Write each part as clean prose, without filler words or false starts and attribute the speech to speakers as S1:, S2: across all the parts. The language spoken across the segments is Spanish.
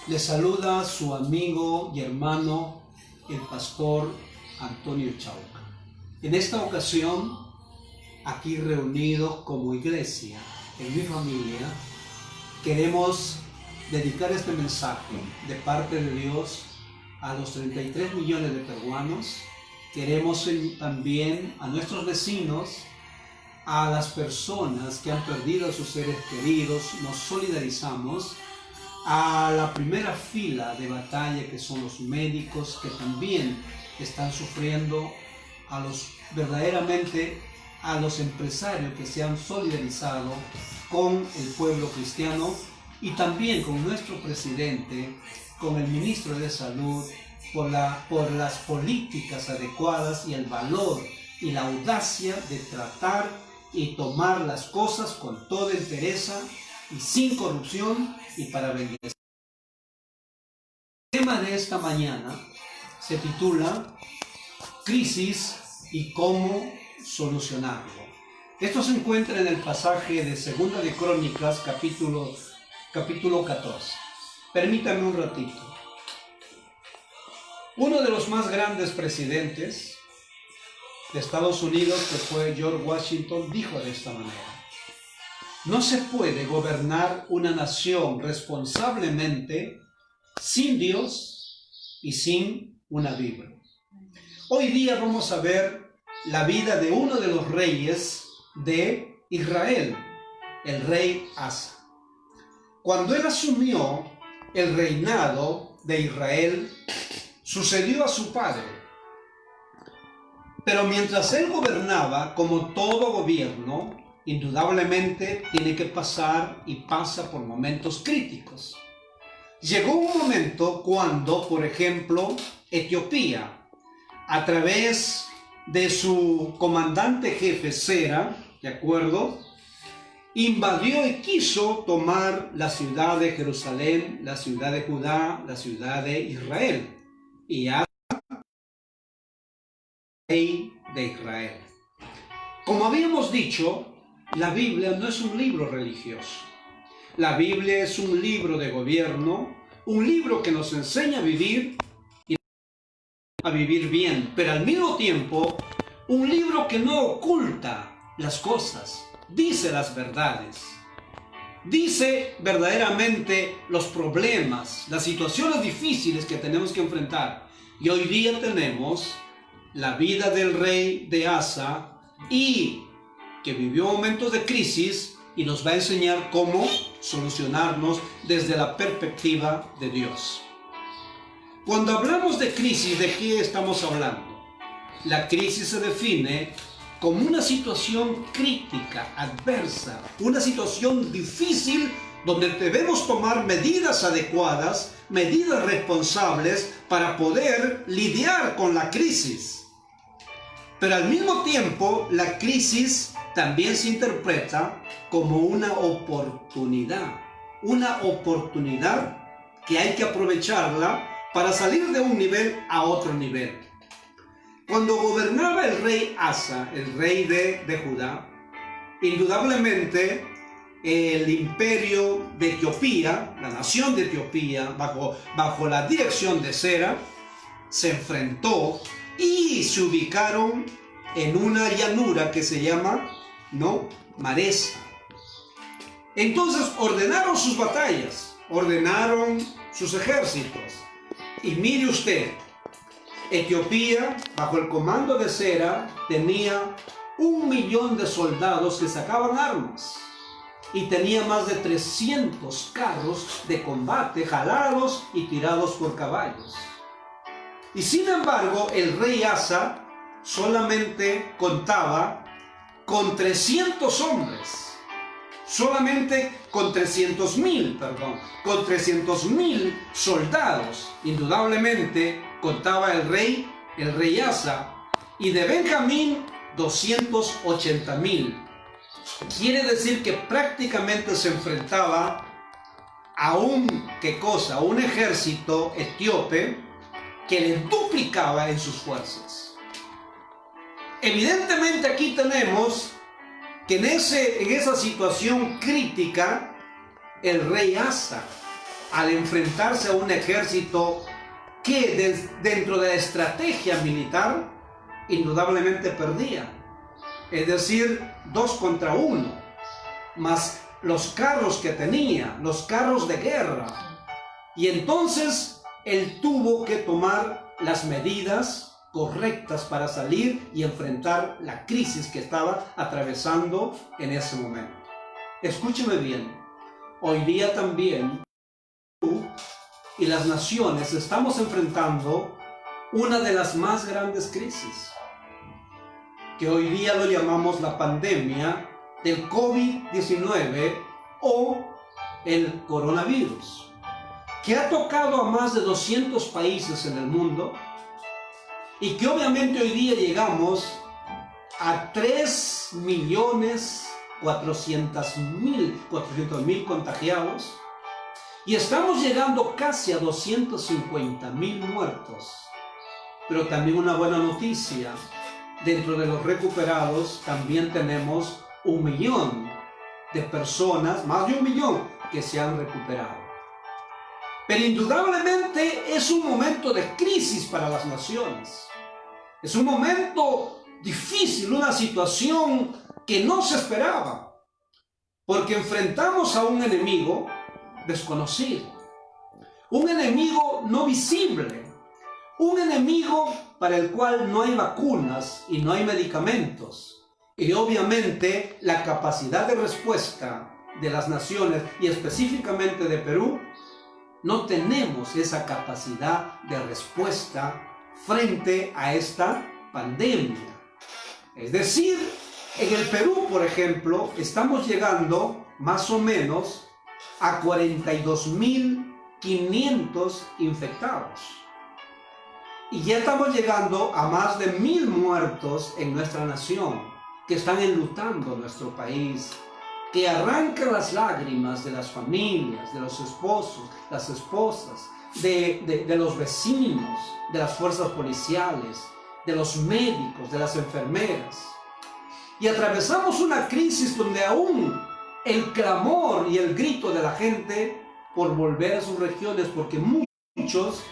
S1: Le saluda su amigo y hermano, el pastor Antonio Chauca. En esta ocasión, aquí reunidos como iglesia, en mi familia, queremos dedicar este mensaje de parte de Dios a los 33 millones de peruanos. Queremos también a nuestros vecinos, a las personas que han perdido a sus seres queridos. Nos solidarizamos a la primera fila de batalla, que son los médicos, que también están sufriendo, verdaderamente a los empresarios que se han solidarizado con el pueblo cristiano, y también con nuestro presidente, con el ministro de Salud, por las políticas adecuadas y el valor y la audacia de tratar y tomar las cosas con toda entereza y sin corrupción y para bendecir. El tema de esta mañana se titula Crisis y cómo solucionarlo. Esto se encuentra en el pasaje de Segunda de Crónicas, capítulo 14. Permítame un ratito. Uno de los más grandes presidentes de Estados Unidos, que fue George Washington, dijo de esta manera: no se puede gobernar una nación responsablemente sin Dios y sin una Biblia. Hoy día vamos a ver la vida de uno de los reyes de Israel, el rey Asa. Cuando él asumió el reinado de Israel, sucedió a su padre. Pero mientras él gobernaba, como todo gobierno, indudablemente tiene que pasar y pasa por momentos críticos. Llegó un momento cuando, por ejemplo, Etiopía, a través de su comandante jefe Sera, ¿de acuerdo?, invadió y quiso tomar la ciudad de Jerusalén, la ciudad de Judá, la ciudad de Israel. Y Asa, rey de Israel. Como habíamos dicho, la Biblia no es un libro religioso. La Biblia es un libro de gobierno, un libro que nos enseña a vivir y a vivir bien, pero al mismo tiempo un libro que no oculta las cosas, dice las verdades, dice verdaderamente los problemas, las situaciones difíciles que tenemos que enfrentar. Y hoy día tenemos la vida del rey de Asa, y que vivió momentos de crisis, y nos va a enseñar cómo solucionarnos desde la perspectiva de Dios. Cuando hablamos de crisis, ¿de qué estamos hablando? La crisis se define como una situación crítica, adversa, una situación difícil donde debemos tomar medidas adecuadas, medidas responsables para poder lidiar con la crisis. Pero al mismo tiempo, la crisis también se interpreta como una oportunidad que hay que aprovecharla para salir de un nivel a otro nivel. Cuando gobernaba el rey Asa, el rey de Judá, indudablemente el imperio de Etiopía, la nación de Etiopía, bajo la dirección de Sera, se enfrentó y se ubicaron en una llanura que se llama, Maresa. Entonces ordenaron sus batallas, ordenaron sus ejércitos. Y mire usted, Etiopía, bajo el comando de Sera, tenía 1 millón de soldados que sacaban armas, y tenía más de 300 carros de combate jalados y tirados por caballos. Y sin embargo, el rey Asa solamente contaba con 300 hombres, solamente con 300.000 soldados. Indudablemente contaba el rey Asa, y de Benjamín 280.000. Quiere decir que prácticamente se enfrentaba a un ejército etíope que le duplicaba en sus fuerzas. Evidentemente aquí tenemos que en esa situación crítica, el rey Asa al enfrentarse a un ejército que dentro de la estrategia militar indudablemente perdía. Es decir, 2 contra 1, más los carros que tenía, los carros de guerra. Y entonces él tuvo que tomar las medidas correctas para salir y enfrentar la crisis que estaba atravesando en ese momento. Escúcheme bien, hoy día también tú y las naciones estamos enfrentando una de las más grandes crisis, que hoy día lo llamamos la pandemia del COVID-19 o el coronavirus, que ha tocado a más de 200 países en el mundo y que obviamente hoy día llegamos a 3.400.000 contagiados y estamos llegando casi a 250.000 muertos. Pero también una buena noticia, dentro de los recuperados también tenemos 1 millón de personas, más de 1 millón, que se han recuperado. Pero indudablemente es un momento de crisis para las naciones. Es un momento difícil, una situación que no se esperaba, porque enfrentamos a un enemigo desconocido, un enemigo no visible, un enemigo para el cual no hay vacunas y no hay medicamentos. Y obviamente la capacidad de respuesta de las naciones y específicamente de Perú, no tenemos esa capacidad de respuesta frente a esta pandemia. Es decir, en el Perú, por ejemplo, estamos llegando más o menos a 42.500 infectados. Y ya estamos llegando a más de 1.000 muertos en nuestra nación, que están enlutando nuestro país, que arrancan las lágrimas de las familias, de los esposos, las esposas, de los vecinos, de las fuerzas policiales, de los médicos, de las enfermeras. Y atravesamos una crisis donde aún el clamor y el grito de la gente por volver a sus regiones, porque muchos,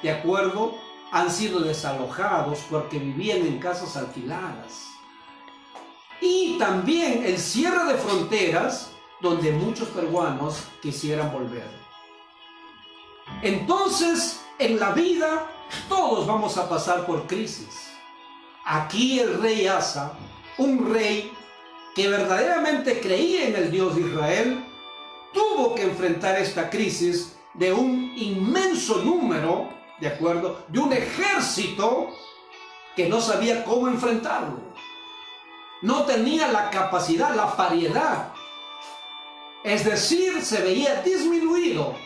S1: de acuerdo, han sido desalojados porque vivían en casas alquiladas. Y también el cierre de fronteras, donde muchos peruanos quisieran volver. Entonces, en la vida, todos vamos a pasar por crisis. Aquí el rey Asa, un rey que verdaderamente creía en el Dios de Israel, tuvo que enfrentar esta crisis de un inmenso número, ¿de acuerdo?, de un ejército que no sabía cómo enfrentarlo. No tenía la capacidad, la variedad. Es decir, se veía disminuido.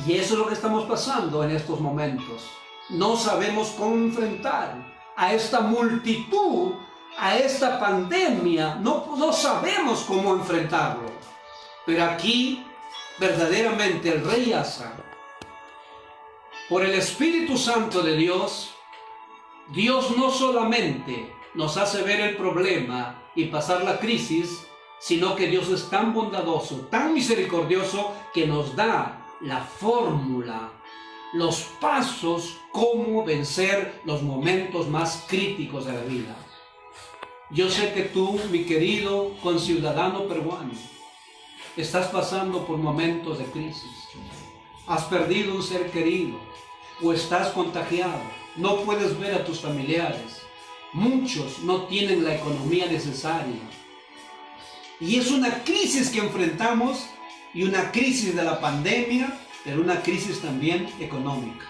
S1: Y eso es lo que estamos pasando en estos momentos. No sabemos cómo enfrentar a esta multitud, a esta pandemia. No sabemos cómo enfrentarlo. Pero aquí, verdaderamente, el rey Asa, por el Espíritu Santo de Dios, Dios no solamente nos hace ver el problema y pasar la crisis, sino que Dios es tan bondadoso, tan misericordioso, que nos da la fórmula, los pasos, cómo vencer los momentos más críticos de la vida. Yo sé que tú, mi querido conciudadano peruano, estás pasando por momentos de crisis. Has perdido un ser querido o estás contagiado. No puedes ver a tus familiares. Muchos no tienen la economía necesaria. Y es una crisis que enfrentamos, y una crisis de la pandemia, pero una crisis también económica.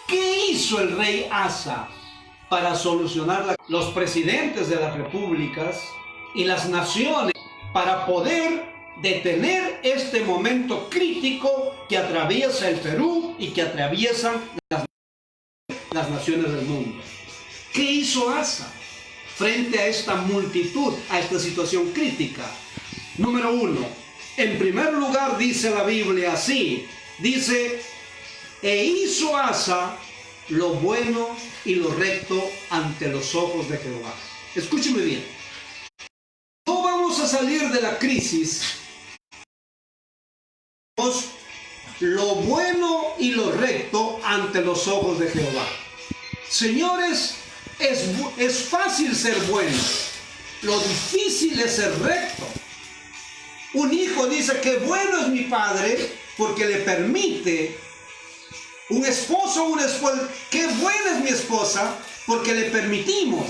S1: ¿Qué hizo el rey Asa para solucionar los presidentes de las repúblicas y las naciones para poder detener este momento crítico que atraviesa el Perú y que atraviesan las naciones del mundo? ¿Qué hizo Asa frente a esta multitud, a esta situación crítica? Número 1, en primer lugar dice la Biblia así, dice, e hizo Asa lo bueno y lo recto ante los ojos de Jehová. Escúcheme bien, no vamos a salir de la crisis lo bueno y lo recto ante los ojos de Jehová. Señores, es fácil ser bueno, lo difícil es ser recto. Un hijo dice que bueno es mi padre porque le permite. Un esposo o una esposa, qué buena es mi esposa porque le permitimos.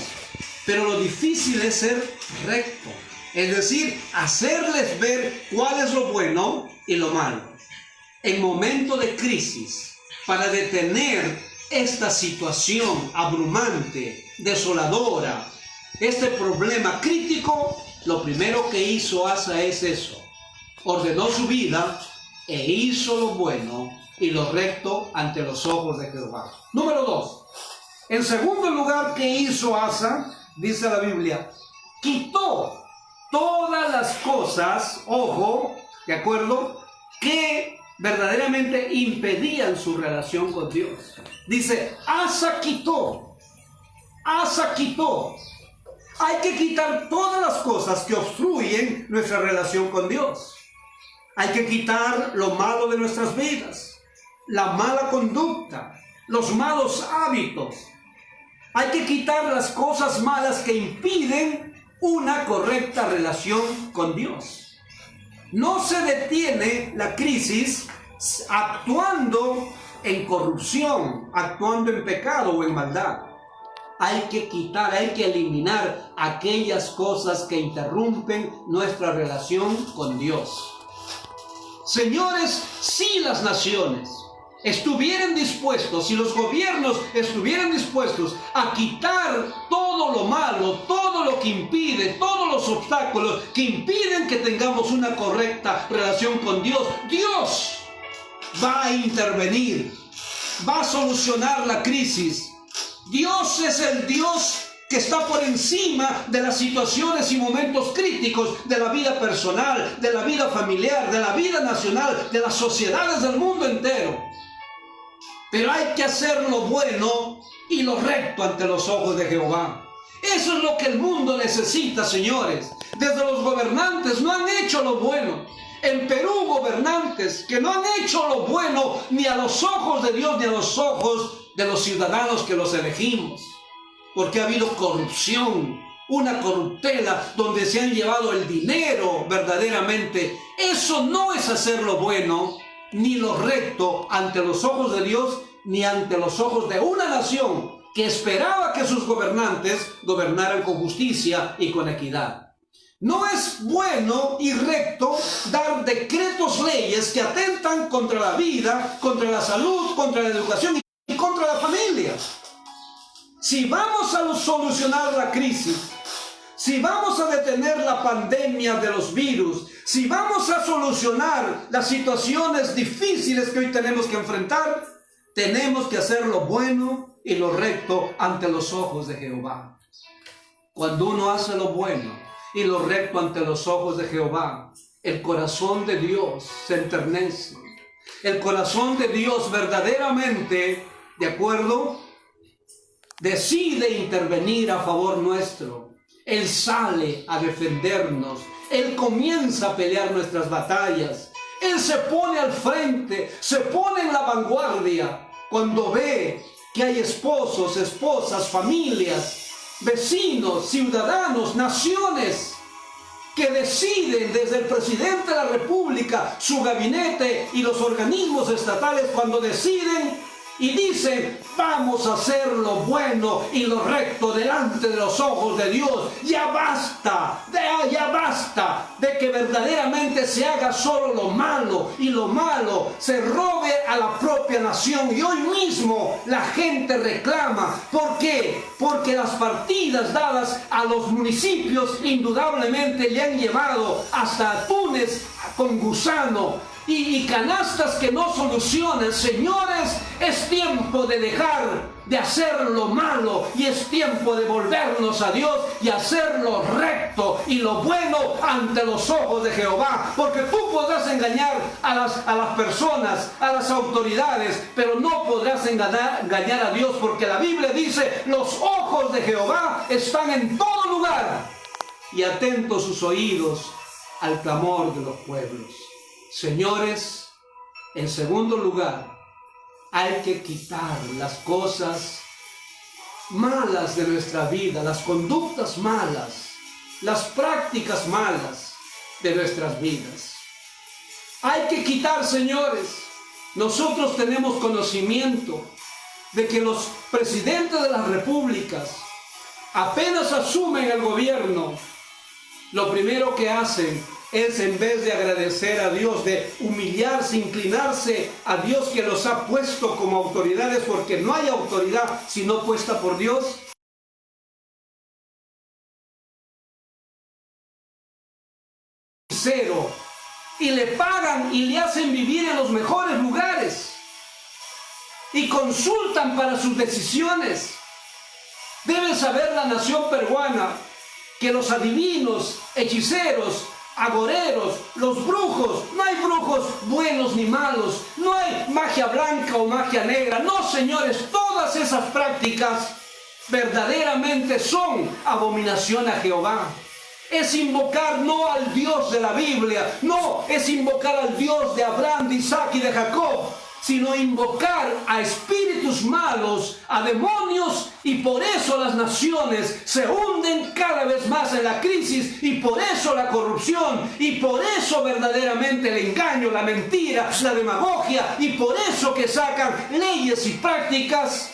S1: Pero lo difícil es ser recto, es decir, hacerles ver cuál es lo bueno y lo malo. En momento de crisis, para detener esta situación abrumante, desoladora, este problema crítico, lo primero que hizo Asa es eso. Ordenó su vida e hizo lo bueno y lo recto ante los ojos de Jehová. Número 2. En segundo lugar, ¿qué hizo Asa? Dice la Biblia, quitó todas las cosas, ojo, ¿de acuerdo?, que verdaderamente impedían su relación con Dios. Dice, Asa quitó. Hay que quitar todas las cosas que obstruyen nuestra relación con Dios. Hay que quitar lo malo de nuestras vidas, la mala conducta, los malos hábitos. Hay que quitar las cosas malas que impiden una correcta relación con Dios. No se detiene la crisis actuando en corrupción, actuando en pecado o en maldad. Hay que quitar, hay que eliminar aquellas cosas que interrumpen nuestra relación con Dios. Señores, si las naciones estuvieran dispuestos, si los gobiernos estuvieran dispuestos a quitar todo lo malo, todo lo que impide, todos los obstáculos que impiden que tengamos una correcta relación con Dios, Dios va a intervenir, va a solucionar la crisis. Dios es el Dios que está por encima de las situaciones y momentos críticos de la vida personal, de la vida familiar, de la vida nacional, de las sociedades del mundo entero. Pero hay que hacer lo bueno y lo recto ante los ojos de Jehová. Eso es lo que el mundo necesita, señores. Desde los gobernantes no han hecho lo bueno. En Perú, gobernantes que no han hecho lo bueno ni a los ojos de Dios ni a los ojos de los ciudadanos que los elegimos. Porque ha habido corrupción, una corruptela donde se han llevado el dinero verdaderamente. Eso no es hacer lo bueno ni lo recto ante los ojos de Dios, ni ante los ojos de una nación que esperaba que sus gobernantes gobernaran con justicia y con equidad. No es bueno y recto dar decretos, leyes que atentan contra la vida, contra la salud, contra la educación y contra la familia. Si vamos a solucionar la crisis, si vamos a detener la pandemia de los virus, si vamos a solucionar las situaciones difíciles que hoy tenemos que enfrentar, tenemos que hacer lo bueno y lo recto ante los ojos de Jehová. Cuando uno hace lo bueno y lo recto ante los ojos de Jehová, el corazón de Dios se enternece. El corazón de Dios verdaderamente, ¿de acuerdo?, decide intervenir a favor nuestro. Él sale a defendernos. Él comienza a pelear nuestras batallas. Él se pone al frente, se pone en la vanguardia cuando ve que hay esposos, esposas, familias, vecinos, ciudadanos, naciones que deciden, desde el presidente de la República, su gabinete y los organismos estatales, cuando deciden y dicen, vamos a hacer lo bueno y lo recto delante de los ojos de Dios. Ya basta de que verdaderamente se haga solo lo malo y lo malo se robe a la propia nación. Y hoy mismo la gente reclama. ¿Por qué? Porque las partidas dadas a los municipios indudablemente le han llevado hasta atunes con gusano y canastas que no solucionan. Señores, es tiempo de dejar de hacer lo malo y es tiempo de volvernos a Dios y hacer lo recto y lo bueno ante los ojos de Jehová. Porque tú podrás engañar a las personas, a las autoridades, pero no podrás engañar a Dios, porque la Biblia dice, los ojos de Jehová están en todo lugar y atentos sus oídos al clamor de los pueblos. Señores, En segundo lugar, hay que quitar las cosas malas de nuestra vida, las conductas malas, las prácticas malas de nuestras vidas. Hay que quitar, señores. Nosotros tenemos conocimiento de que los presidentes de las repúblicas apenas asumen el gobierno, lo primero que hacen es, en vez de agradecer a Dios, de humillarse, inclinarse a Dios que los ha puesto como autoridades, porque no hay autoridad sino puesta por Dios, y le pagan y le hacen vivir en los mejores lugares y consultan para sus decisiones. Debe saber la nación peruana que los adivinos, hechiceros, agoreros, los brujos, no hay brujos buenos ni malos, no hay magia blanca o magia negra, no, señores, todas esas prácticas verdaderamente son abominación a Jehová. Es invocar no al Dios de la Biblia, no es invocar al Dios de Abraham, de Isaac y de Jacob, sino invocar a espíritus malos, a demonios, y por eso las naciones se hunden cada vez más en la crisis, y por eso la corrupción, y por eso verdaderamente el engaño, la mentira, la demagogia, y por eso que sacan leyes y prácticas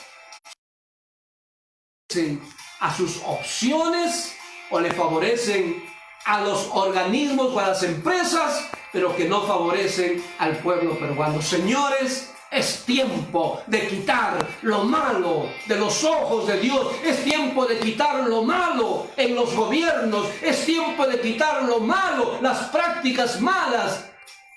S1: a sus opciones o le favorecen a los organismos o a las empresas, pero que no favorecen al pueblo peruano. Señores, es tiempo de quitar lo malo de los ojos de Dios. Es tiempo de quitar lo malo en los gobiernos. Es tiempo de quitar lo malo, las prácticas malas,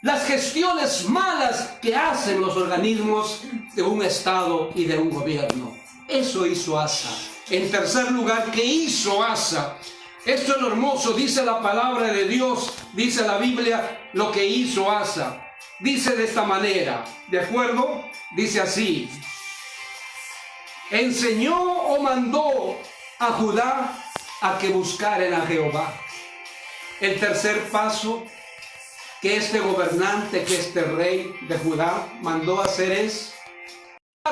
S1: las gestiones malas que hacen los organismos de un Estado y de un gobierno. Eso hizo Asa. En tercer lugar, ¿qué hizo Asa? Esto es lo hermoso, dice la palabra de Dios, dice la Biblia, lo que hizo Asa. Dice de esta manera, ¿de acuerdo? Dice así: enseñó o mandó a Judá a que buscaren a Jehová. El tercer paso que este gobernante, que este rey de Judá mandó hacer es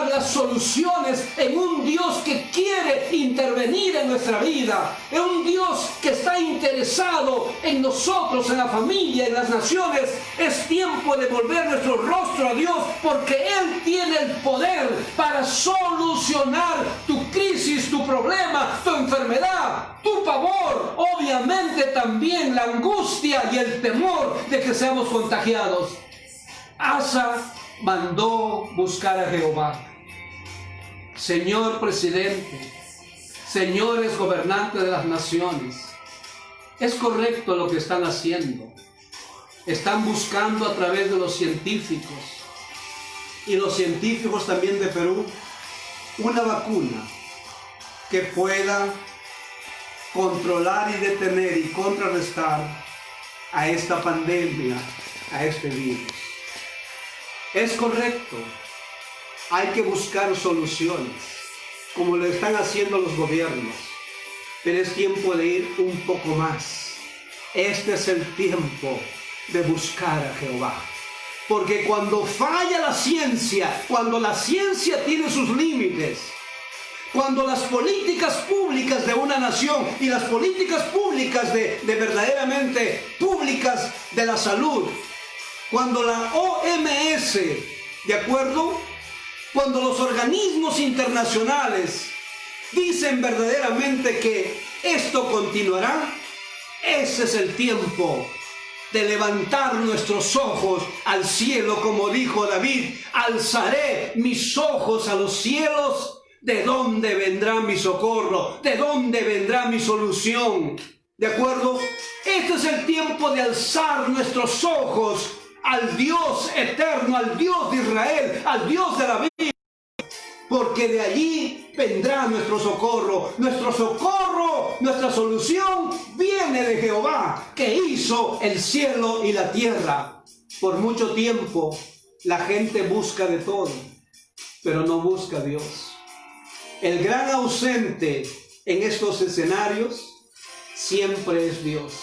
S1: las soluciones en un Dios que quiere intervenir en nuestra vida, en un Dios que está interesado en nosotros, en la familia, en las naciones. Es tiempo de volver nuestro rostro a Dios, porque Él tiene el poder para solucionar tu crisis, tu problema, tu enfermedad, tu pavor, obviamente también la angustia y el temor de que seamos contagiados. Asa mandó buscar a Jehová. Señor presidente, señores gobernantes de las naciones, es correcto lo que están haciendo. Están buscando a través de los científicos, y los científicos también de Perú, una vacuna que pueda controlar y detener y contrarrestar a esta pandemia, a este virus. Es correcto, hay que buscar soluciones, como lo están haciendo los gobiernos, pero es tiempo de ir un poco más. Este es el tiempo de buscar a Jehová, porque cuando falla la ciencia, cuando la ciencia tiene sus límites, cuando las políticas públicas de una nación y las políticas públicas de verdaderamente públicas de la salud, cuando la OMS, ¿de acuerdo?, cuando los organismos internacionales dicen verdaderamente que esto continuará, ese es el tiempo de levantar nuestros ojos al cielo, como dijo David: alzaré mis ojos a los cielos, ¿de dónde vendrá mi socorro? ¿De dónde vendrá mi solución? ¿De acuerdo? Este es el tiempo de alzar nuestros ojos al Dios eterno, al Dios de Israel, al Dios de la Biblia, porque de allí vendrá nuestro socorro. Nuestro socorro, nuestra solución viene de Jehová, que hizo el cielo y la tierra. Por mucho tiempo la gente busca de todo, pero no busca a Dios. El gran ausente en estos escenarios siempre es Dios.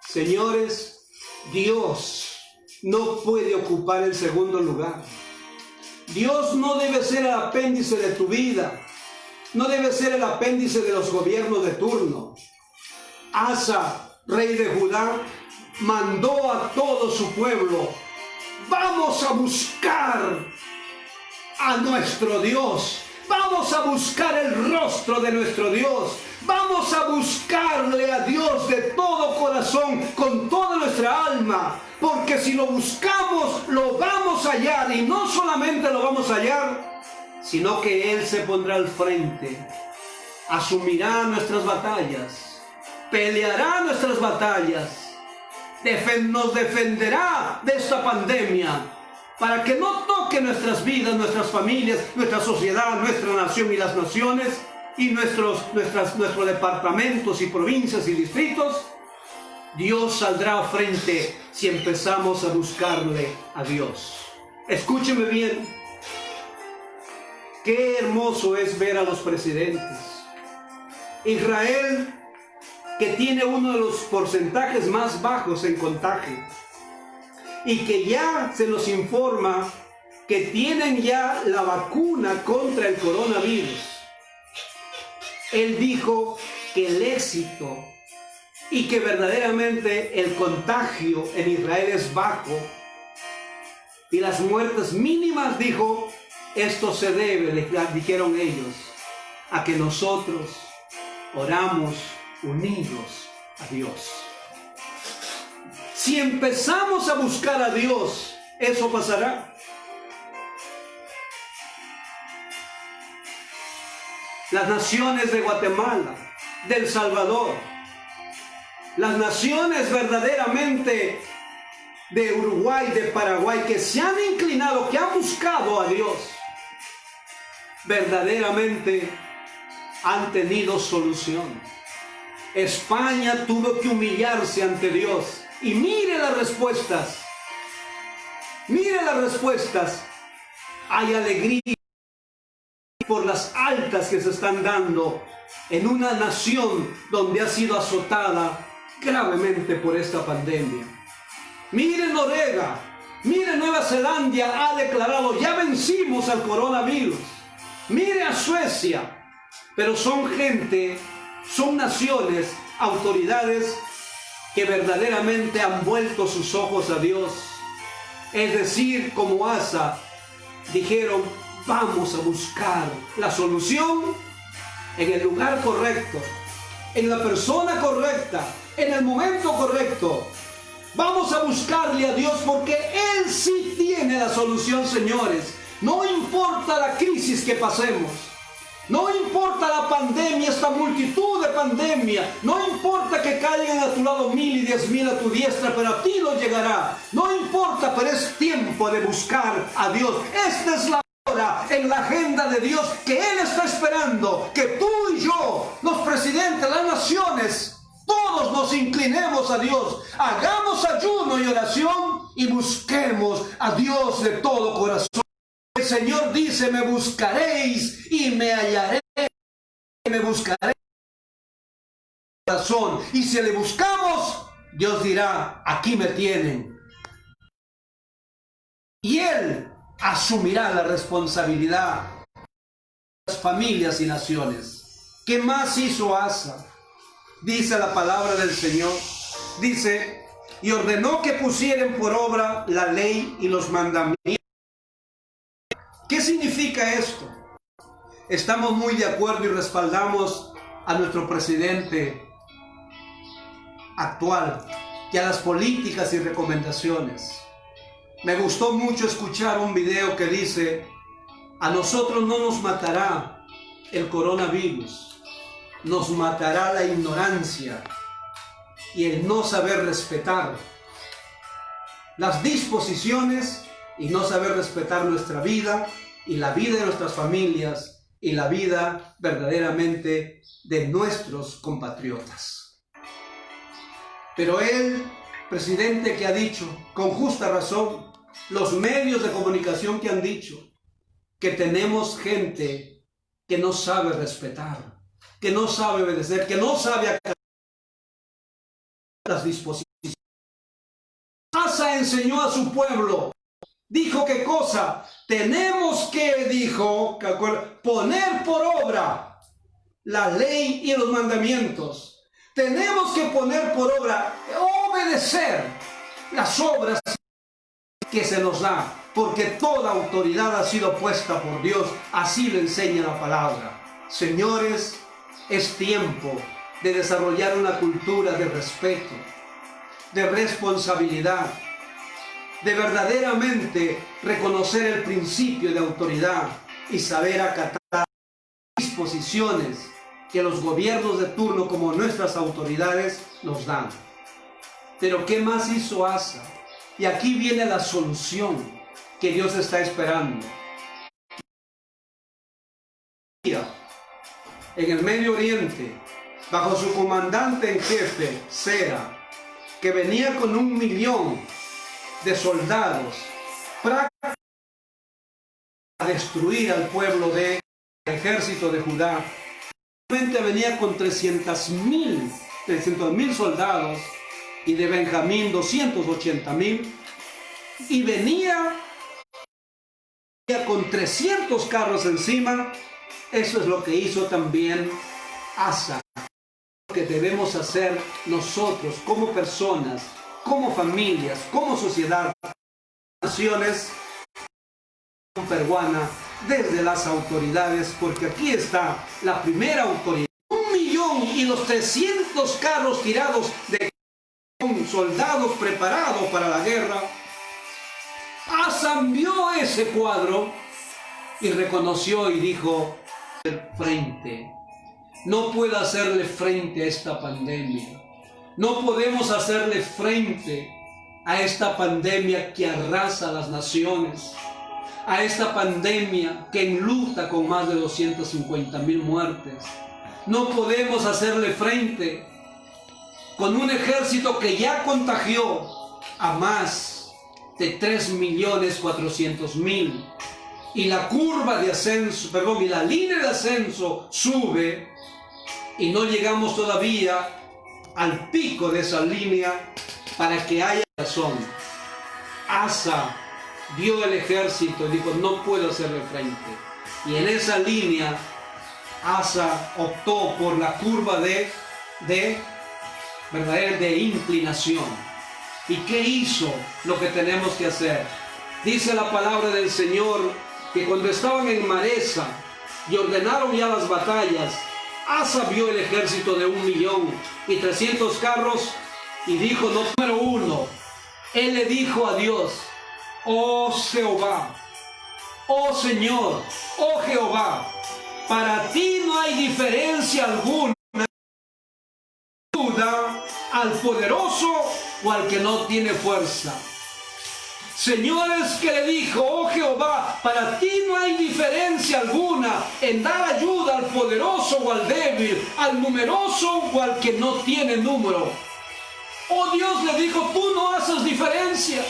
S1: Señores, Dios no puede ocupar el segundo lugar. Dios no debe ser el apéndice de tu vida. No debe ser el apéndice de los gobiernos de turno. Asa, rey de Judá, mandó a todo su pueblo: vamos a buscar a nuestro Dios. Vamos a buscar el rostro de nuestro Dios. Vamos a buscarle a Dios de todo corazón, con toda nuestra alma. Porque si lo buscamos, lo vamos a hallar. Y no solamente lo vamos a hallar, sino que Él se pondrá al frente. Asumirá nuestras batallas. Peleará nuestras batallas. Nos defenderá de esta pandemia, para que no toque nuestras vidas, nuestras familias, nuestra sociedad, nuestra nación y las naciones, y nuestros departamentos y provincias y distritos. Dios saldrá a frente si empezamos a buscarle a Dios. Escúcheme bien. Qué hermoso es ver a los presidentes. Israel, que tiene uno de los porcentajes más bajos en contagio, y que ya se nos informa que tienen ya la vacuna contra el coronavirus. Él dijo que el éxito y que verdaderamente el contagio en Israel es bajo, y las muertes mínimas, dijo, esto se debe, dijeron ellos, a que nosotros oramos unidos a Dios. Si empezamos a buscar a Dios, eso pasará. Las naciones de Guatemala, de El Salvador, las naciones verdaderamente de Uruguay, de Paraguay, que se han inclinado, que han buscado a Dios, verdaderamente han tenido solución. España tuvo que humillarse ante Dios. Y mire las respuestas. Mire las respuestas. Hay alegría por las altas que se están dando en una nación donde ha sido azotada gravemente por esta pandemia. Mire Noruega, mire Nueva Zelanda, ha declarado: ya vencimos al coronavirus. Mire a Suecia. Pero son gente, son naciones, autoridades que verdaderamente han vuelto sus ojos a Dios. Es decir, como Asa, dijeron: vamos a buscar la solución en el lugar correcto, en la persona correcta, en el momento correcto. Vamos a buscarle a Dios porque Él sí tiene la solución, señores. No importa la crisis que pasemos. No importa la pandemia, esta multitud de pandemia. No importa que caigan a tu lado 1000 y 10,000 a tu diestra, pero a ti no llegará. No importa, pero es tiempo de buscar a Dios. Esta es la hora en la agenda de Dios que Él está esperando. Que tú y yo, los presidentes de las naciones, todos nos inclinemos a Dios. Hagamos ayuno y oración y busquemos a Dios de todo corazón. El Señor dice: me buscaréis y me hallaré, me buscaréis de corazón. Y si le buscamos, Dios dirá: aquí me tienen. Y Él asumirá la responsabilidad de las familias y naciones. ¿Qué más hizo Asa? Dice la palabra del Señor. Dice: y ordenó que pusieran por obra la ley y los mandamientos. ¿Qué significa esto? Estamos muy de acuerdo y respaldamos a nuestro presidente actual y a las políticas y recomendaciones. Me gustó mucho escuchar un video que dice: a nosotros no nos matará el coronavirus, nos matará la ignorancia y el no saber respetar las disposiciones y no saber respetar nuestra vida y la vida de nuestras familias y la vida verdaderamente de nuestros compatriotas. Pero el presidente que ha dicho, con justa razón, los medios de comunicación que han dicho que tenemos gente que no sabe respetar, que no sabe obedecer, que no sabe acatar las disposiciones. Asa enseñó a su pueblo. Dijo, ¿qué cosa? Tenemos que, dijo, poner por obra la ley y los mandamientos. Tenemos que poner por obra, obedecer las obras que se nos da, porque toda autoridad ha sido puesta por Dios. Así lo enseña la palabra. Señores, es tiempo de desarrollar una cultura de respeto, de responsabilidad, de verdaderamente reconocer el principio de autoridad y saber acatar disposiciones que los gobiernos de turno como nuestras autoridades nos dan. Pero ¿qué más hizo Asa? Y aquí viene la solución que Dios está esperando. En el Medio Oriente, bajo su comandante en jefe, Sera, que venía con 1.000.000 de soldados para destruir al pueblo del ejército de Judá. Venía con 300.000 soldados, y de Benjamín 280.000, y venía con 300 carros encima. Eso es lo que hizo también Asa. Lo que debemos hacer nosotros como personas, como familias, como sociedad, naciones peruana, desde las autoridades, porque aquí está la primera autoridad. 1.000.000 y los 300 carros tirados de soldados preparados para la guerra. Asa vio ese cuadro y reconoció y dijo: frente, no puedo hacerle frente a esta pandemia. No podemos hacerle frente a esta pandemia que arrasa las naciones, a esta pandemia que enluta con más de 250.000 muertes. No podemos hacerle frente con un ejército que ya contagió a más de 3.400.000, y la curva de ascenso, y la línea de ascenso sube, y no llegamos todavía al pico de esa línea para que haya razón. Asa vio el ejército y dijo: no puedo hacerle frente. Y en esa línea Asa optó por la curva de inclinación. ¿Y qué hizo? Lo que tenemos que hacer. Dice la palabra del Señor que cuando estaban en Maresa y ordenaron ya las batallas, Asa vio el ejército de 1.300.000 carros y dijo: número uno, él le dijo a Dios: oh Jehová, oh Señor, oh Jehová, para ti no hay diferencia alguna, ayuda al poderoso o al que no tiene fuerza. Señores, que le dijo: oh Jehová, para ti no hay diferencia alguna en dar ayuda al poderoso o al débil, al numeroso o al que no tiene número. Oh Dios le dijo: tú no haces diferencia.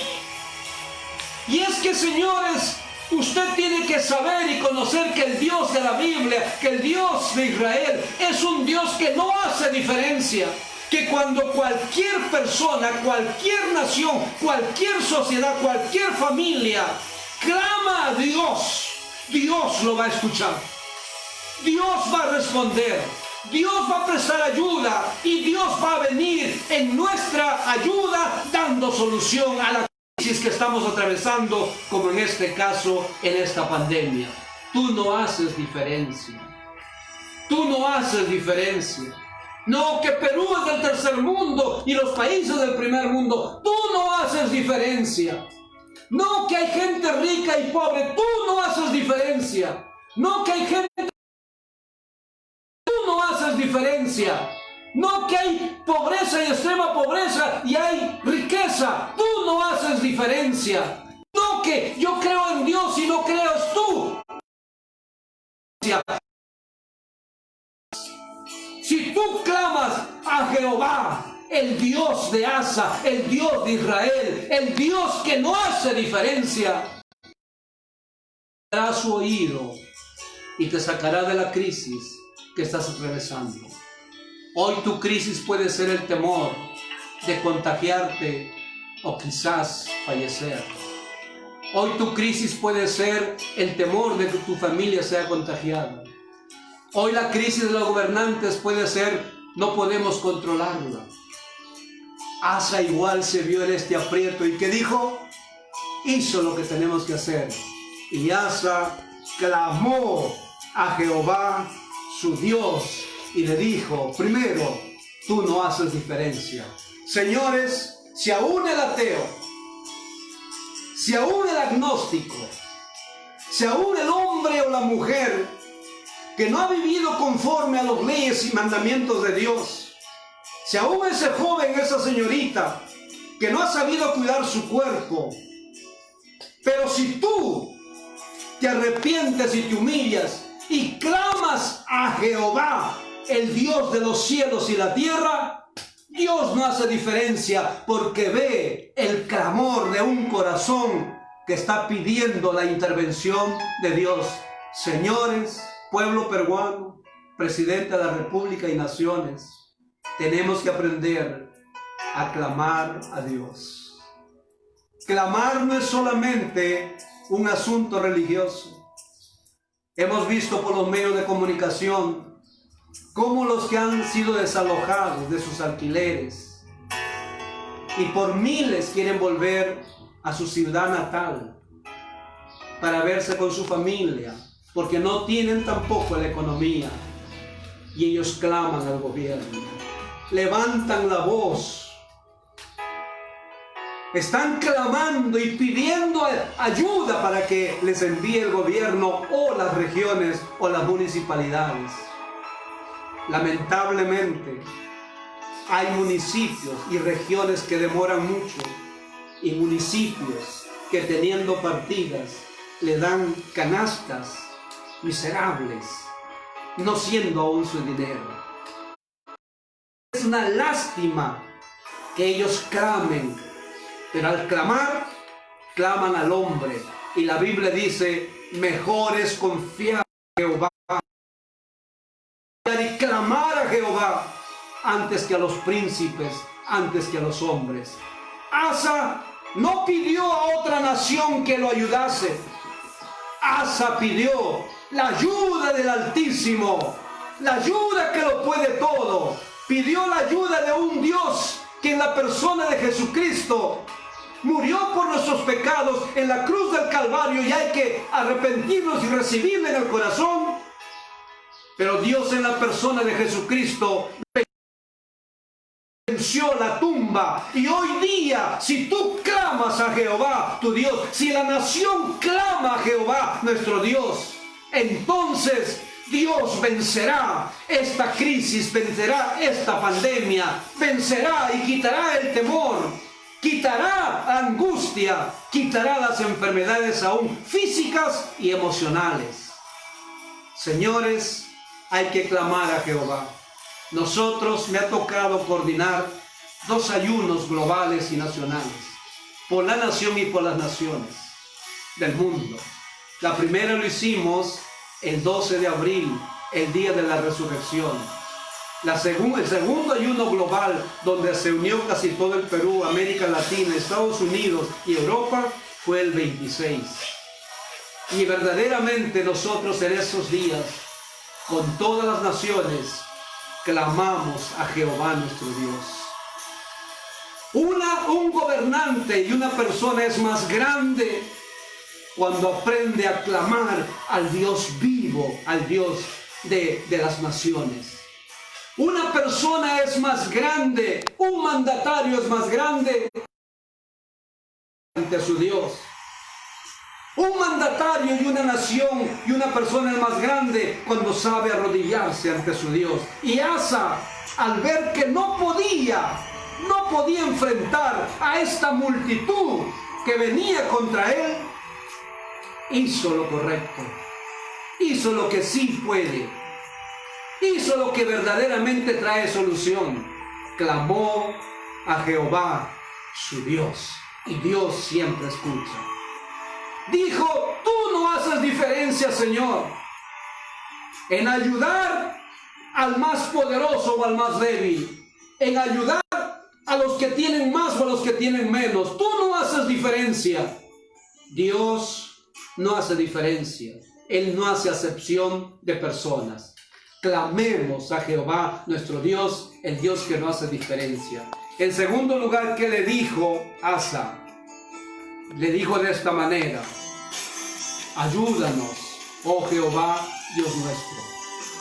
S1: Y es que, señores, usted tiene que saber y conocer que el Dios de la Biblia, que el Dios de Israel, es un Dios que no hace diferencia. Que cuando cualquier persona, cualquier nación, cualquier sociedad, cualquier familia clama a Dios, Dios lo va a escuchar. Dios va a responder. Dios va a prestar ayuda y Dios va a venir en nuestra ayuda dando solución a la crisis que estamos atravesando, como en este caso, en esta pandemia. Tú no haces diferencia. Tú no haces diferencia. No, que Perú es del tercer mundo y los países del primer mundo. Tú no haces diferencia. No, que hay gente rica y pobre. Tú no haces diferencia. No, que hay gente... Tú no haces diferencia. No, que hay pobreza y extrema pobreza y hay riqueza. Tú no haces diferencia. No, que yo creo en Dios y no creas tú. Si tú clamas a Jehová, el Dios de Asa, el Dios de Israel, el Dios que no hace diferencia, dará su oído y te sacará de la crisis que estás atravesando. Hoy tu crisis puede ser el temor de contagiarte
S2: o quizás fallecer. Hoy tu crisis puede ser el temor de que tu familia sea contagiada. Hoy la crisis de los gobernantes puede ser no podemos controlarla. Asa igual se vio en este aprieto y ¿qué dijo? Hizo lo que tenemos que hacer. Y Asa clamó a Jehová, su Dios, y le dijo, primero, tú no haces diferencia. Señores, si aún el ateo, si aún el agnóstico, si aún el hombre o la mujer que no ha vivido conforme a las leyes y mandamientos de Dios, si aún ese joven, esa señorita, que no ha sabido cuidar su cuerpo, pero si tú te arrepientes y te humillas y clamas a Jehová, el Dios de los cielos y la tierra, Dios no hace diferencia porque ve el clamor de un corazón que está pidiendo la intervención de Dios. Señores, pueblo peruano, presidente de la República y naciones, tenemos que aprender a clamar a Dios. Clamar no es solamente un asunto religioso. Hemos visto por los medios de comunicación cómo los que han sido desalojados de sus alquileres y por miles quieren volver a su ciudad natal para verse con su familia, porque no tienen tampoco la economía, y ellos claman al gobierno, levantan la voz, están clamando y pidiendo ayuda para que les envíe el gobierno o las regiones o las municipalidades. Lamentablemente, hay municipios y regiones que demoran mucho y municipios que teniendo partidas le dan canastas miserables, no siendo aún su dinero. Es una lástima que ellos clamen, pero al clamar, claman al hombre. Y la Biblia dice, mejor es confiar en Jehová y clamar a Jehová antes que a los príncipes, antes que a los hombres. Asa no pidió a otra nación que lo ayudase. Asa pidió la ayuda del Altísimo, la ayuda que lo puede todo. Pidió la ayuda de un Dios que en la persona de Jesucristo murió por nuestros pecados en la cruz del Calvario y hay que arrepentirnos y recibirle en el corazón. Pero Dios en la persona de Jesucristo venció la tumba, y hoy día si tú clamas a Jehová tu Dios, si la nación clama a Jehová nuestro Dios, entonces Dios vencerá esta crisis, vencerá esta pandemia, vencerá y quitará el temor, quitará la angustia, quitará las enfermedades aún físicas y emocionales. Señores, hay que clamar a Jehová. Nosotros me ha tocado coordinar 2 ayunos globales y nacionales, por la nación y por las naciones del mundo. La primera lo hicimos el 12 de abril, el día de la resurrección. El segundo ayuno global, donde se unió casi todo el Perú, América Latina, Estados Unidos y Europa, fue el 26. Y verdaderamente nosotros en esos días, con todas las naciones, clamamos a Jehová nuestro Dios. Un gobernante y una persona es más grande cuando aprende a clamar al Dios vivo, al Dios de las naciones. Una persona es más grande, un mandatario es más grande ante su Dios. Un mandatario y una nación y una persona es más grande cuando sabe arrodillarse ante su Dios. Y Asa, al ver que no podía enfrentar a esta multitud que venía contra él, hizo lo correcto, hizo lo que sí puede, hizo lo que verdaderamente trae solución. Clamó a Jehová su Dios, y Dios siempre escucha. Dijo, tú no haces diferencia, Señor, en ayudar al más poderoso o al más débil, en ayudar a los que tienen más o a los que tienen menos. Tú no haces diferencia. Dios no hace diferencia. Él no hace acepción de personas. Clamemos a Jehová, nuestro Dios, el Dios que no hace diferencia. En segundo lugar, ¿qué le dijo Asa? Le dijo de esta manera: ayúdanos, oh Jehová, Dios nuestro.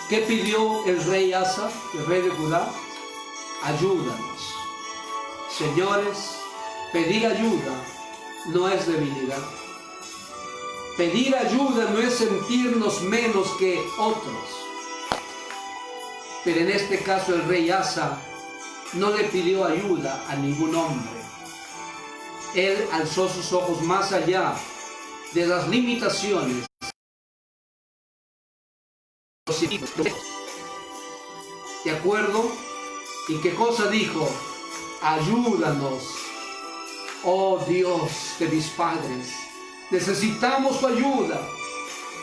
S2: ¿Qué pidió el rey Asa, el rey de Judá? Ayúdanos. Señores, pedir ayuda no es debilidad. Pedir ayuda no es sentirnos menos que otros. Pero en este caso el rey Asa no le pidió ayuda a ningún hombre. Él alzó sus ojos más allá de las limitaciones. ¿De acuerdo? ¿Y qué cosa dijo? Ayúdanos, oh Dios de mis padres. Necesitamos tu ayuda.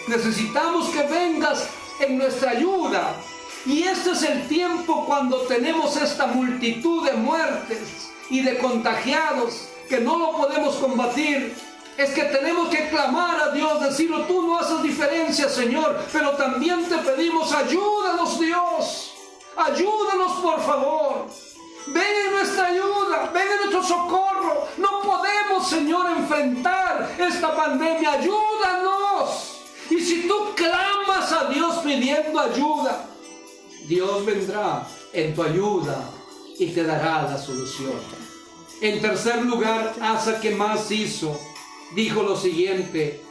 S2: Necesitamos que vengas en nuestra ayuda. Y este es el tiempo cuando tenemos esta multitud de muertes y de contagiados que no lo podemos combatir. Es que tenemos que clamar a Dios, decirlo: tú no haces diferencia, Señor, pero también te pedimos, ayúdanos, Dios. Ayúdanos, por favor. Ven en nuestra ayuda, ven en nuestro socorro. No podemos, Señor, enfrentar esta pandemia. Ayúdanos. Y si tú clamas a Dios pidiendo ayuda, Dios vendrá en tu ayuda y te dará la solución. En tercer lugar, Asa, ¿qué más hizo? Dijo lo siguiente: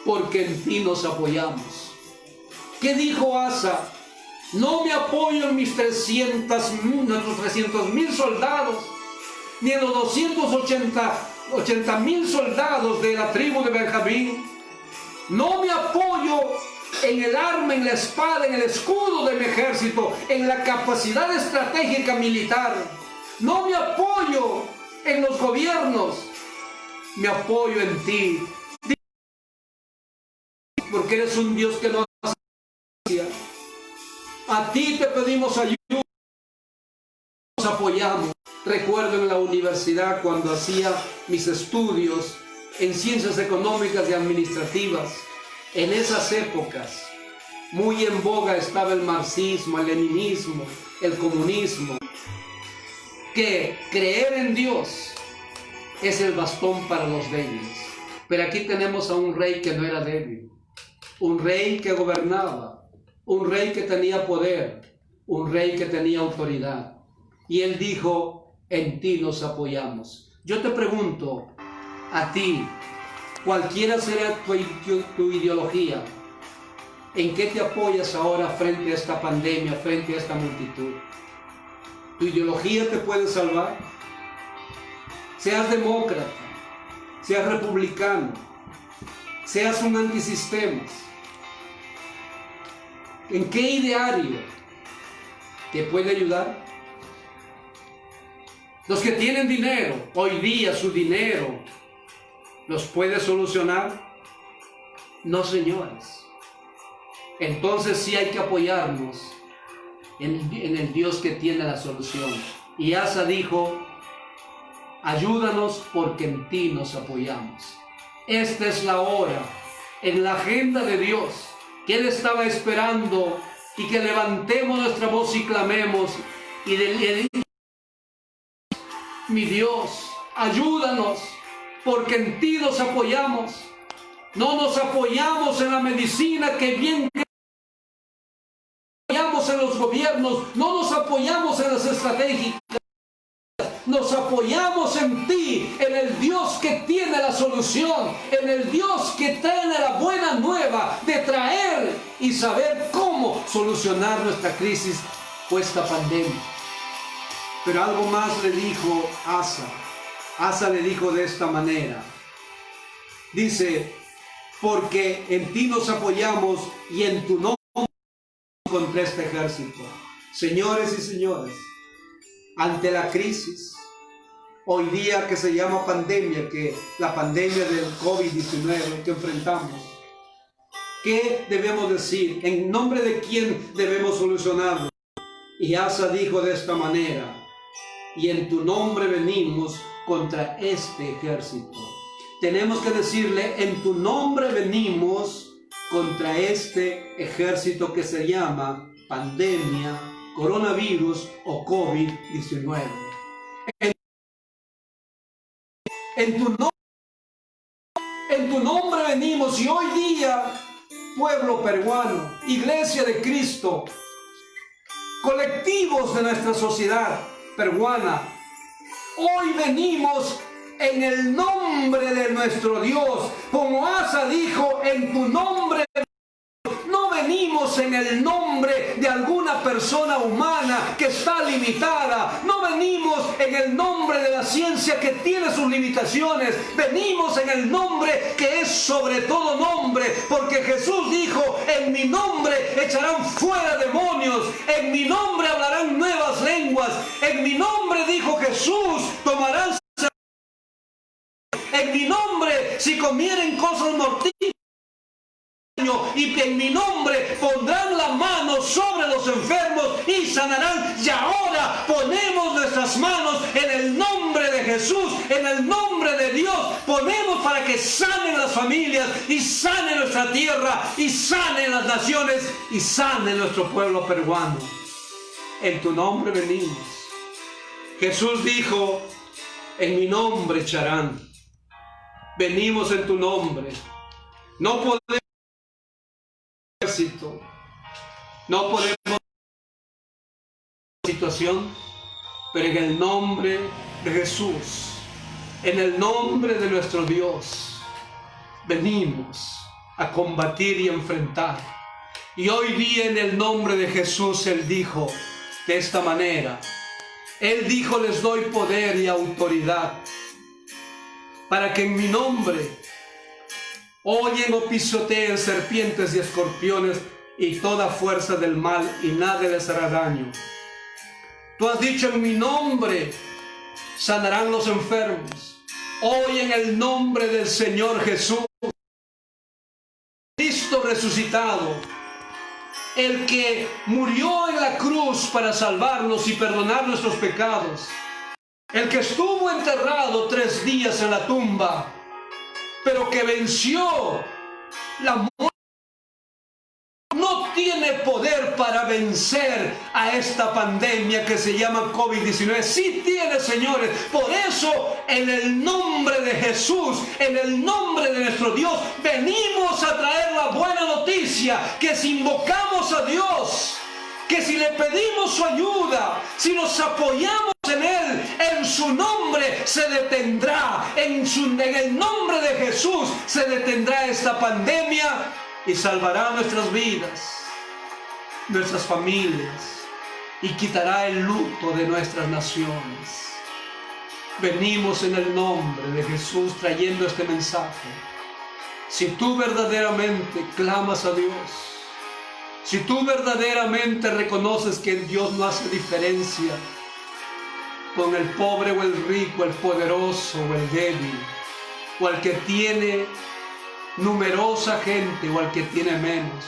S2: porque en ti nos apoyamos. ¿Qué dijo Asa? No me apoyo en mis 300,000 soldados, ni en los 280,000 soldados de la tribu de Benjamín. No me apoyo en el arma, en la espada, en el escudo de mi ejército, en la capacidad estratégica militar. No me apoyo en los gobiernos, me apoyo en ti. Porque eres un Dios que no hace diferencia. A ti te pedimos ayuda, nos apoyamos. Recuerdo en la universidad cuando hacía mis estudios en ciencias económicas y administrativas. En esas épocas, muy en boga estaba el marxismo, el leninismo, el comunismo. Que creer en Dios es el bastón para los débiles. Pero aquí tenemos a un rey que no era débil, un rey que gobernaba, un rey que tenía poder, un rey que tenía autoridad. Y él dijo: en ti nos apoyamos. Yo te pregunto a ti, cualquiera sea tu ideología, ¿en qué te apoyas ahora frente a esta pandemia, frente a esta multitud? ¿Tu ideología te puede salvar? Seas demócrata, seas republicano, seas un antisistema, ¿en qué ideario te puede ayudar? Los que tienen dinero, hoy día su dinero los puede solucionar. No, señores. Entonces sí hay que apoyarnos en el Dios que tiene la solución. Y Asa dijo: ayúdanos porque en ti nos apoyamos. Esta es la hora en la agenda de Dios que Él estaba esperando, y que levantemos nuestra voz y clamemos y mi Dios, ayúdanos porque en ti nos apoyamos. No nos apoyamos en la medicina, que bien que apoyamos en los gobiernos, no nos apoyamos en las estratégicas. Nos apoyamos en ti, en el Dios que tiene la solución, en el Dios que trae la buena nueva de traer y saber cómo solucionar nuestra crisis o esta pandemia. Pero algo más le dijo Asa. Asa le dijo de esta manera. Dice: porque en ti nos apoyamos y en tu nombre contra este ejército. Señores y señores, ante la crisis hoy día que se llama pandemia, que la pandemia del COVID-19 que enfrentamos, ¿qué debemos decir? ¿En nombre de quién debemos solucionarlo? Y Asa dijo de esta manera: y en tu nombre venimos contra este ejército. Tenemos que decirle, en tu nombre venimos contra este ejército que se llama pandemia, coronavirus o COVID-19. En tu nombre venimos, y hoy día, pueblo peruano, Iglesia de Cristo, colectivos de nuestra sociedad peruana, hoy venimos en el nombre de nuestro Dios. Como Asa dijo, en tu nombre. No venimos en el nombre de alguna persona humana que está limitada. No venimos en el nombre de la ciencia que tiene sus limitaciones. Venimos en el nombre que es sobre todo nombre, porque Jesús dijo, en mi nombre echarán fuera demonios, en mi nombre hablarán nuevas lenguas, en mi nombre, dijo Jesús, tomarán, en mi nombre, si comieren cosas mortíferas, y en mi nombre pondrán la mano sobre los enfermos y sanarán. Y ahora ponemos nuestras manos en el nombre de Jesús, en el nombre de Dios, ponemos para que sanen las familias y sane nuestra tierra y sane las naciones y sane nuestro pueblo peruano. En tu nombre venimos. Jesús dijo, en mi nombre echarán. Venimos en tu nombre. No podemos no podemos situación, pero en el nombre de Jesús, en el nombre de nuestro Dios, venimos a combatir y enfrentar. Y hoy día, en el nombre de Jesús, Él dijo de esta manera, Él dijo, les doy poder y autoridad para que en mi nombre oyen o pisoteen serpientes y escorpiones y toda fuerza del mal, y nada les hará daño. Tú has dicho, en mi nombre sanarán los enfermos. Hoy, en el nombre del Señor Jesús, Cristo resucitado, el que murió en la cruz para salvarnos y perdonar nuestros pecados, el que estuvo enterrado 3 días en la tumba, pero que venció la muerte, no tiene poder para vencer a esta pandemia que se llama COVID-19. Sí tiene, señores. Por eso, en el nombre de Jesús, en el nombre de nuestro Dios, venimos a traer la buena noticia, que si invocamos a Dios, que si le pedimos su ayuda, si nos apoyamos en Él, en su nombre se detendrá, en el nombre de Jesús se detendrá esta pandemia y salvará nuestras vidas, nuestras familias, y quitará el luto de nuestras naciones. Venimos en el nombre de Jesús trayendo este mensaje. Si tú verdaderamente clamas a Dios, si tú verdaderamente reconoces que Dios no hace diferencia con el pobre o el rico, el poderoso o el débil, o al que tiene numerosa gente o al que tiene menos,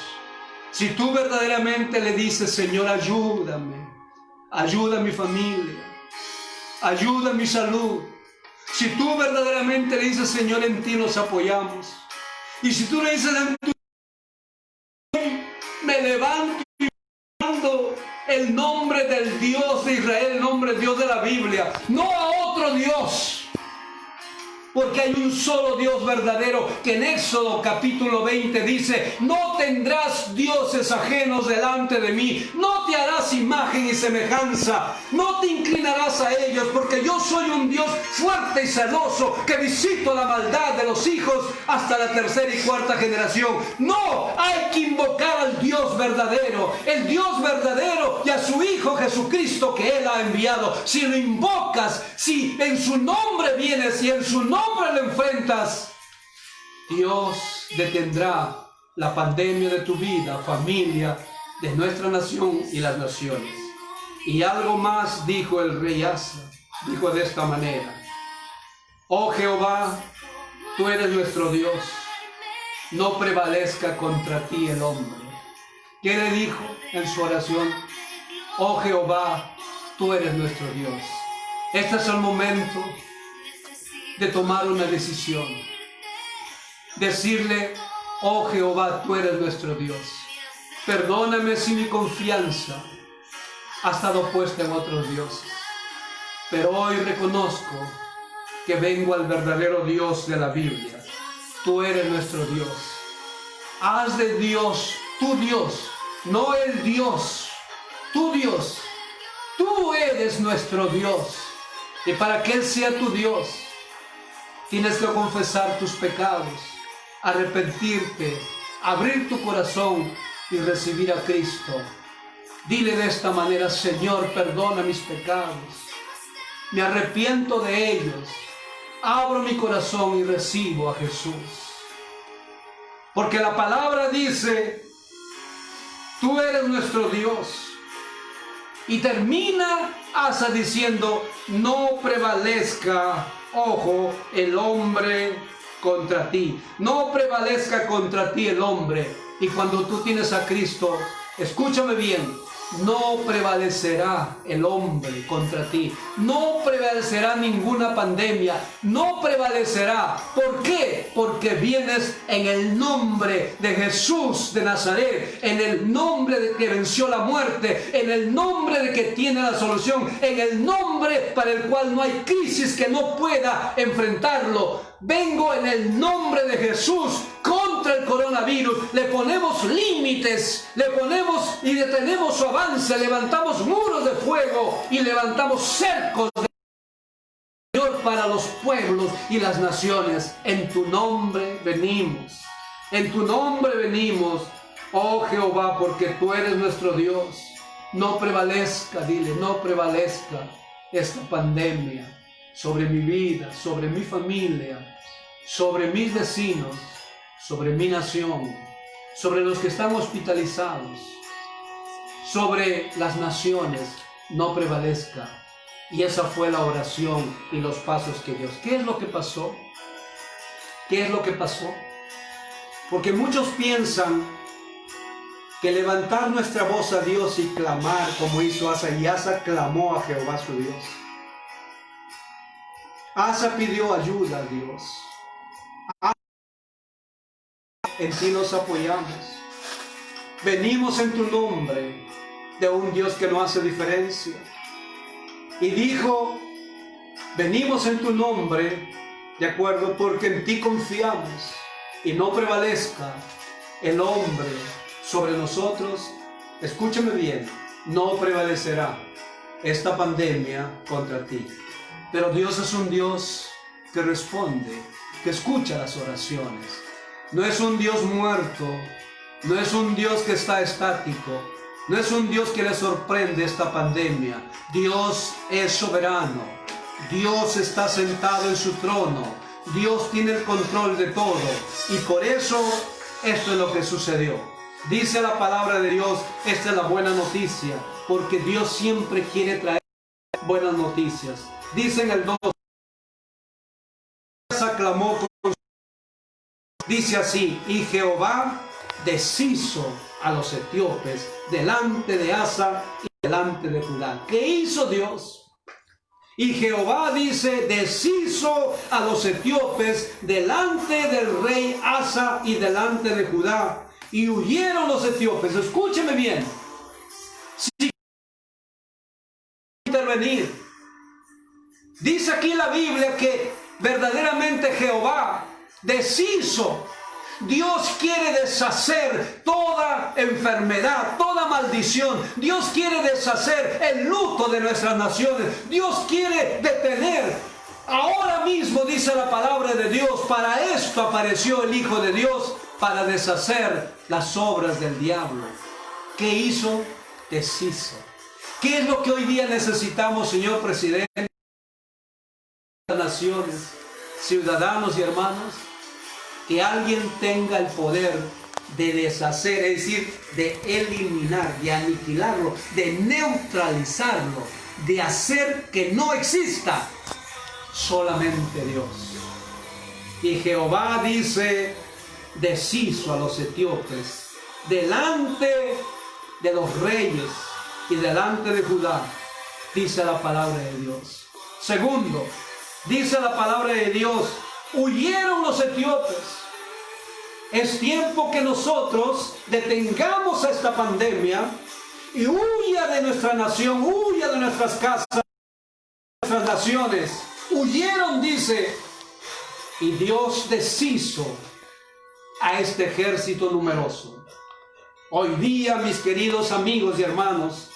S2: si tú verdaderamente le dices, Señor, ayúdame, ayuda a mi familia, ayuda a mi salud, si tú verdaderamente le dices, Señor, en ti nos apoyamos, y si tú le dices, en tu me levanto y mando el nombre del Dios de Israel, el nombre del Dios de la Biblia, no a otro Dios, porque hay un solo Dios verdadero, que en Éxodo capítulo 20 dice, no tendrás dioses ajenos delante de mí, no te harás imagen y semejanza, no te inclinarás a ellos, porque yo soy un Dios fuerte y celoso, que visito la maldad de los hijos hasta la 3ª y 4ª generación. No, hay que invocar al Dios verdadero, el Dios verdadero, y a su Hijo Jesucristo que Él ha enviado. Si lo invocas, si en su nombre vienes y en su nombre le enfrentas, Dios detendrá la pandemia de tu vida, familia, de nuestra nación y las naciones. Y algo más dijo el rey Asa, dijo de esta manera, oh Jehová, tú eres nuestro Dios, no prevalezca contra ti el hombre. ¿Qué le dijo en su oración? Oh Jehová, tú eres nuestro Dios, Este es el momento de tomar una decisión. Decirle: oh Jehová, tú eres nuestro Dios. Perdóname si mi confianza ha estado puesta en otros dioses. Pero hoy reconozco que vengo al verdadero Dios de la Biblia. Tú eres nuestro Dios. Haz de Dios tu Dios, no el Dios, tu Dios. Tú eres nuestro Dios. Y para que Él sea tu Dios, tienes que confesar tus pecados, arrepentirte, abrir tu corazón y recibir a Cristo. Dile de esta manera: Señor, perdona mis pecados. Me arrepiento de ellos. Abro mi corazón y recibo a Jesús. Porque la palabra dice: tú eres nuestro Dios. Y termina hasta diciendo: no prevalezca, ojo, el hombre contra ti. No prevalezca contra ti el hombre. Y cuando tú tienes a Cristo, escúchame bien, no prevalecerá el hombre contra ti. No prevalecerá ninguna pandemia. No prevalecerá. ¿Por qué? Porque vienes en el nombre de Jesús de Nazaret, en el nombre de que venció la muerte, en el nombre de que tiene la solución, en el nombre para el cual no hay crisis que no pueda enfrentarlo. Vengo en el nombre de Jesús contra el coronavirus. Le ponemos límites, le ponemos y detenemos su avance, levantamos muros de fuego y levantamos cercos de Señor para los pueblos y las naciones. En tu nombre venimos, en tu nombre venimos, oh Jehová, porque tú eres nuestro Dios. No prevalezca, dile, no prevalezca esta pandemia sobre mi vida, sobre mi familia, sobre mis vecinos, sobre mi nación, sobre los que están hospitalizados, sobre las naciones. No prevalezca. Y esa fue la oración y los pasos que Dios. ¿Qué es lo que pasó? ¿Qué es lo que pasó? Porque muchos piensan que levantar nuestra voz a Dios y clamar como hizo Asa, y Asa clamó a Jehová su Dios. Asa pidió ayuda a Dios. En ti nos apoyamos. Venimos en tu nombre, de un Dios que no hace diferencia. Y dijo: venimos en tu nombre, de acuerdo, porque en ti confiamos. Y no prevalezca el hombre sobre nosotros. Escúchame bien, no prevalecerá esta pandemia contra ti. Pero Dios es un Dios que responde, que escucha las oraciones. No es un Dios muerto, no es un Dios que está estático, no es un Dios que le sorprende esta pandemia. Dios es soberano, Dios está sentado en su trono, Dios tiene el control de todo. Y por eso esto es lo que sucedió. Dice la palabra de Dios, esta es la buena noticia, porque Dios siempre quiere traer buenas noticias. Dice en el 2, aclamó con... Dice así: y Jehová deshizo a los etíopes delante de Asa y delante de Judá. ¿Qué hizo Dios? Y Jehová, dice, deshizo a los etíopes delante del rey Asa y delante de Judá. Y huyeron los etíopes. Escúcheme bien. Si intervenir. Dice aquí la Biblia que verdaderamente Jehová deshizo. Dios quiere deshacer toda enfermedad, toda maldición. Dios quiere deshacer el luto de nuestras naciones. Dios quiere detener. Ahora mismo, dice la palabra de Dios, para esto apareció el Hijo de Dios, para deshacer las obras del diablo. ¿Qué hizo? Deshizo. ¿Qué es lo que hoy día necesitamos, señor presidente de las naciones, ciudadanos y hermanos? Que alguien tenga el poder de deshacer, es decir, de eliminar, de aniquilarlo, de neutralizarlo, de hacer que no exista. Solamente Dios. Y Jehová, dice, deshizo a los etíopes delante de los reyes y delante de Judá. Dice la palabra de Dios. Segundo, dice la palabra de Dios, huyeron los etíopes. Es tiempo que nosotros detengamos a esta pandemia y huya de nuestra nación, huya de nuestras casas, de nuestras naciones. Huyeron, dice, y Dios deshizo a este ejército numeroso. Hoy día, mis queridos amigos y hermanos,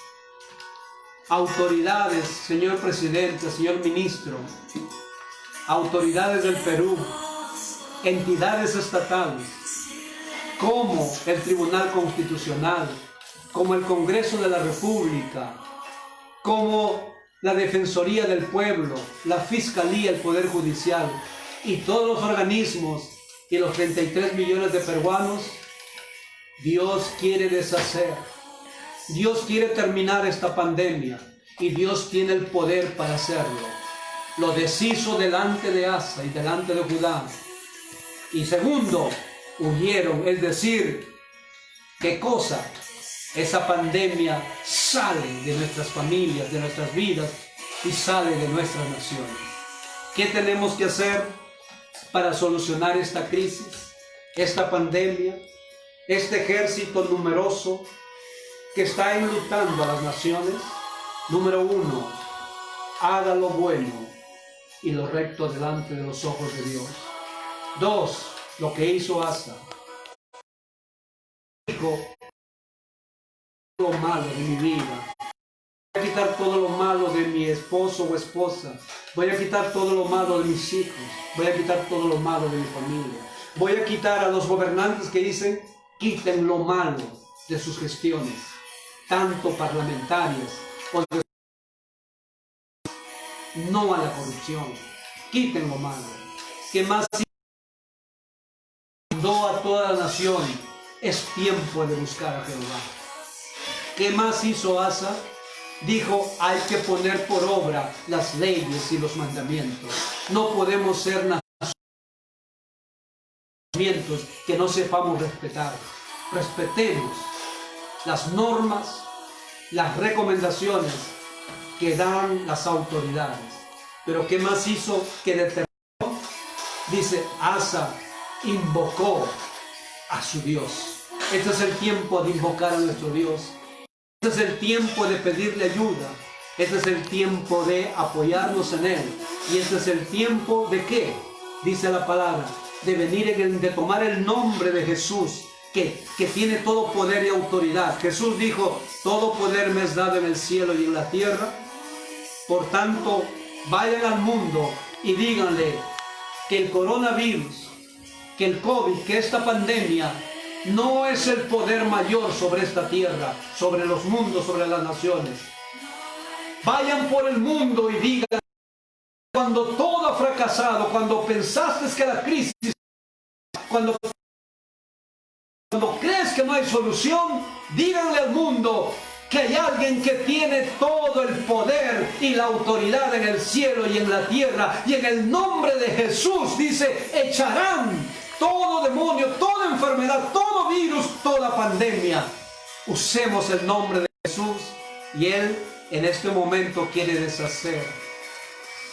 S2: autoridades, señor presidente, señor ministro, autoridades del Perú, entidades estatales, como el Tribunal Constitucional, como el Congreso de la República, como la Defensoría del Pueblo, la Fiscalía, el Poder Judicial y todos los organismos y los 33 millones de peruanos, Dios quiere deshacer, Dios quiere terminar esta pandemia y Dios tiene el poder para hacerlo. Lo deshizo delante de Asa y delante de Judá. Y segundo, huyeron, es decir, ¿qué cosa? Esa pandemia sale de nuestras familias, de nuestras vidas y sale de nuestras naciones. ¿Qué tenemos que hacer para solucionar esta crisis, esta pandemia, este ejército numeroso que está enlutando a las naciones? Número uno, haga lo bueno y lo recto delante de los ojos de Dios. Dos, lo que hizo Asa. Dijo, lo malo de mi vida. Voy a quitar todo lo malo de mi esposo o esposa. Voy a quitar todo lo malo de mis hijos. Voy a quitar todo lo malo de mi familia. Voy a quitar a los gobernantes que dicen, quiten lo malo de sus gestiones, tanto parlamentarias o de... No a la corrupción. Quiten lo malo. ¿Qué más mandó a toda la nación? Es tiempo de buscar a Jehová. ¿Qué más hizo Asa? Dijo, hay que poner por obra las leyes y los mandamientos. No podemos ser naciones que no sepamos respetar. Respetemos las normas, las recomendaciones que dan las autoridades. Pero ¿qué más hizo que determinó? Dice, Asa invocó a su Dios. Este es el tiempo de invocar a nuestro Dios. Este es el tiempo de pedirle ayuda. Este es el tiempo de apoyarnos en Él. Y este es el tiempo de ¿qué? Dice la palabra, de venir, de tomar el nombre de Jesús, que tiene todo poder y autoridad. Jesús dijo, todo poder me es dado en el cielo y en la tierra. Por tanto, vayan al mundo y díganle que el coronavirus, que el COVID, que esta pandemia no es el poder mayor sobre esta tierra, sobre los mundos, sobre las naciones. Vayan por el mundo y digan, cuando todo ha fracasado, cuando pensaste que la crisis, cuando crees que no hay solución, díganle al mundo que hay alguien que tiene todo el poder y la autoridad en el cielo y en la tierra, y en el nombre de Jesús, dice, echarán todo demonio, toda enfermedad, todo virus, toda pandemia. Usemos el nombre de Jesús y Él en este momento quiere deshacer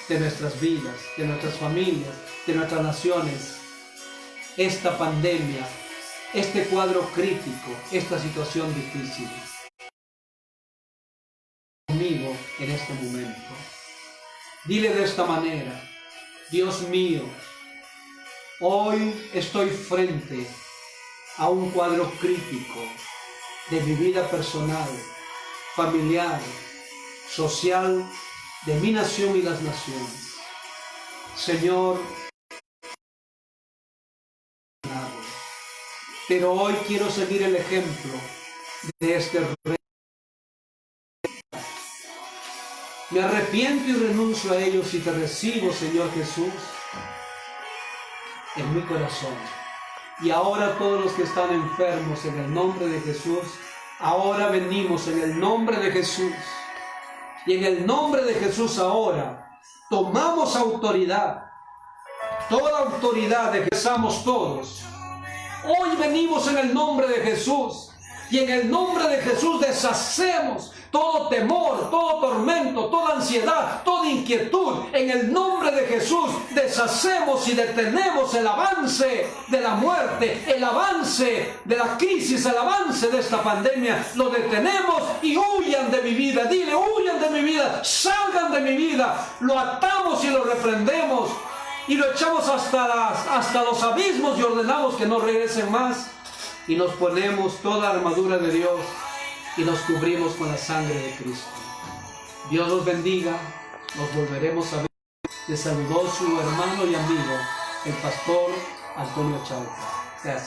S2: de nuestras vidas, de nuestras familias, de nuestras naciones, esta pandemia, este cuadro crítico, esta situación difícil. Conmigo en este momento. Dile de esta manera, Dios mío, hoy estoy frente a un cuadro crítico de mi vida personal, familiar, social, de mi nación y las naciones. Señor, pero hoy quiero seguir el ejemplo de este rey. Me arrepiento y renuncio a ellos y te recibo, Señor Jesús, en mi corazón. Y ahora todos los que están enfermos, en el nombre de Jesús, ahora venimos en el nombre de Jesús. Y en el nombre de Jesús ahora tomamos autoridad. Toda autoridad ejerzamos todos. Hoy venimos en el nombre de Jesús. Y en el nombre de Jesús deshacemos todo temor, todo tormento, toda ansiedad, toda inquietud. En el nombre de Jesús deshacemos y detenemos el avance de la muerte, el avance de la crisis, el avance de esta pandemia. Lo detenemos y huyan de mi vida. Dile, huyan de mi vida, salgan de mi vida. Lo atamos y lo reprendemos y lo echamos hasta los abismos y ordenamos que no regresen más. Y nos ponemos toda la armadura de Dios y nos cubrimos con la sangre de Cristo. Dios los bendiga. Nos volveremos a ver. Les saludó su hermano y amigo, el pastor Antonio Chauca. Gracias.